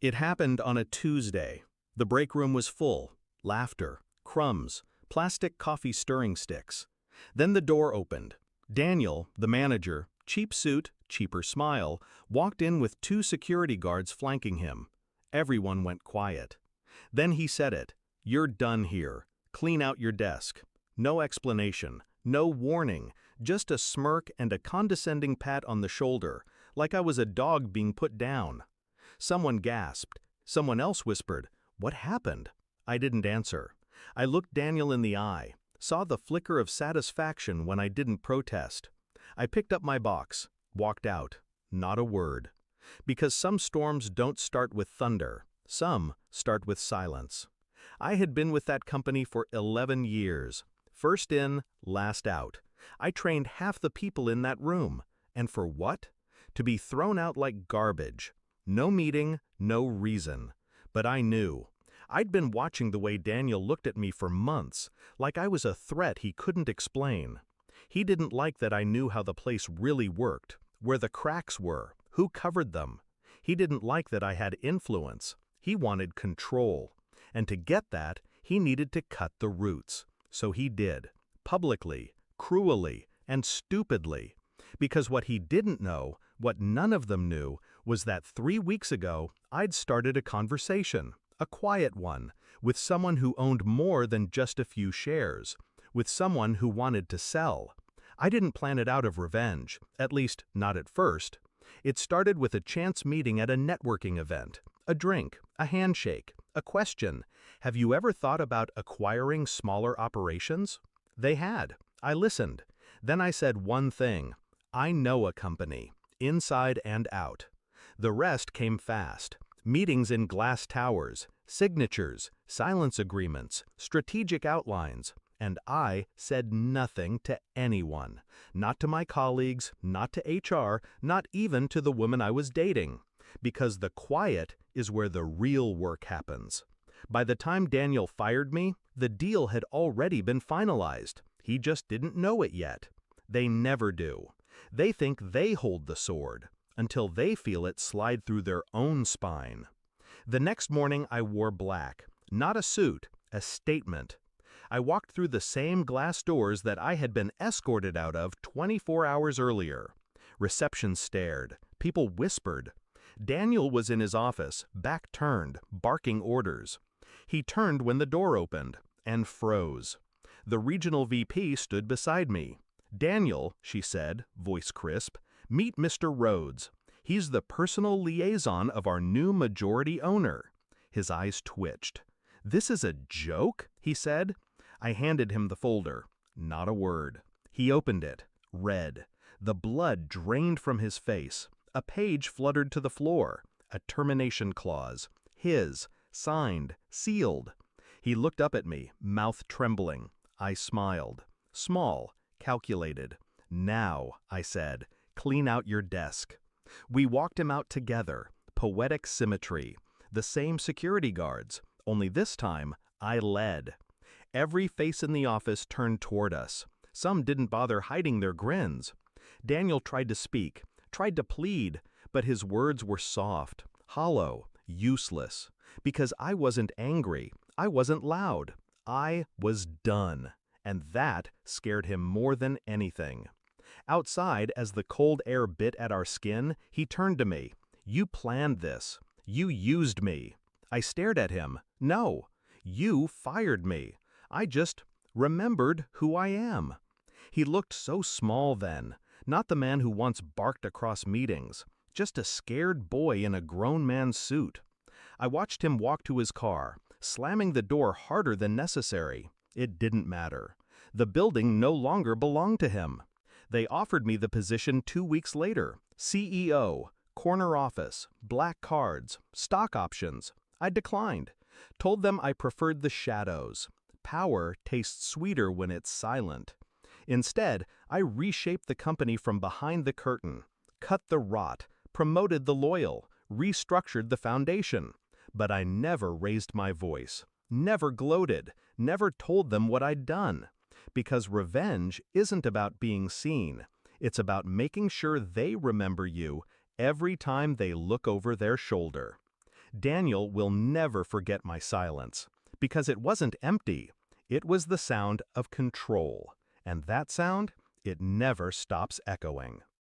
It happened on a Tuesday. The break room was full. Laughter, crumbs, plastic coffee stirring sticks. Then the door opened. Daniel, the manager, cheap suit, cheaper smile, walked in with two security guards flanking him. Everyone went quiet. Then he said it. "You're done here. Clean out your desk." No explanation, no warning, just a smirk and a condescending pat on the shoulder, like I was a dog being put down. Someone gasped. Someone else whispered, "What happened?" I didn't answer. I looked Daniel in the eye, saw the flicker of satisfaction when I didn't protest. I picked up my box, walked out. Not a word. Because some storms don't start with thunder. Some start with silence. I had been with that company for 11 years. First in, last out. I trained half the people in that room. And for what? To be thrown out like garbage. No meeting, no reason. But I knew. I'd been watching the way Daniel looked at me for months, like I was a threat he couldn't explain. He didn't like that I knew how the place really worked, where the cracks were, who covered them. He didn't like that I had influence. He wanted control. And to get that, he needed to cut the roots. So he did. Publicly, cruelly, and stupidly. Because what he didn't know, what none of them knew, was that 3 weeks ago, I'd started a conversation, a quiet one, with someone who owned more than just a few shares, with someone who wanted to sell. I didn't plan it out of revenge, at least not at first. It started with a chance meeting at a networking event, a drink, a handshake, a question. Have you ever thought about acquiring smaller operations? They had. I listened. Then I said one thing. I know a company, inside and out. The rest came fast. Meetings in glass towers, signatures, silence agreements, strategic outlines. And I said nothing to anyone. Not to my colleagues, not to HR, not even to the woman I was dating. Because the quiet is where the real work happens. By the time Daniel fired me, the deal had already been finalized. He just didn't know it yet. They never do. They think they hold the sword, until they feel it slide through their own spine. The next morning I wore black, not a suit, a statement. I walked through the same glass doors that I had been escorted out of 24 hours earlier. Reception stared. People whispered. Daniel was in his office, back turned, barking orders. He turned when the door opened, and froze. The regional VP stood beside me. "Daniel," she said, voice crisp, "meet Mr. Rhodes. He's the personal liaison of our new majority owner." His eyes twitched. "This is a joke?" he said. I handed him the folder. Not a word. He opened it, read. The blood drained from his face. A page fluttered to the floor. A termination clause. His, signed, sealed. He looked up at me, mouth trembling. I smiled. Small, calculated. "Now," I said, "clean out your desk." We walked him out together. Poetic symmetry. The same security guards. Only this time, I led. Every face in the office turned toward us. Some didn't bother hiding their grins. Daniel tried to speak, tried to plead, but his words were soft, hollow, useless. Because I wasn't angry. I wasn't loud. I was done. And that scared him more than anything. Outside, as the cold air bit at our skin, he turned to me. "You planned this. You used me." I stared at him. "No. You fired me. I just remembered who I am." He looked so small then, not the man who once barked across meetings, just a scared boy in a grown man's suit. I watched him walk to his car, slamming the door harder than necessary. It didn't matter. The building no longer belonged to him. They offered me the position 2 weeks later. CEO, corner office, black cards, stock options. I declined. Told them I preferred the shadows. Power tastes sweeter when it's silent. Instead, I reshaped the company from behind the curtain, cut the rot, promoted the loyal, restructured the foundation. But I never raised my voice, never gloated, never told them what I'd done. Because revenge isn't about being seen. It's about making sure they remember you every time they look over their shoulder. Daniel will never forget my silence, because it wasn't empty. It was the sound of control, and that sound, it never stops echoing.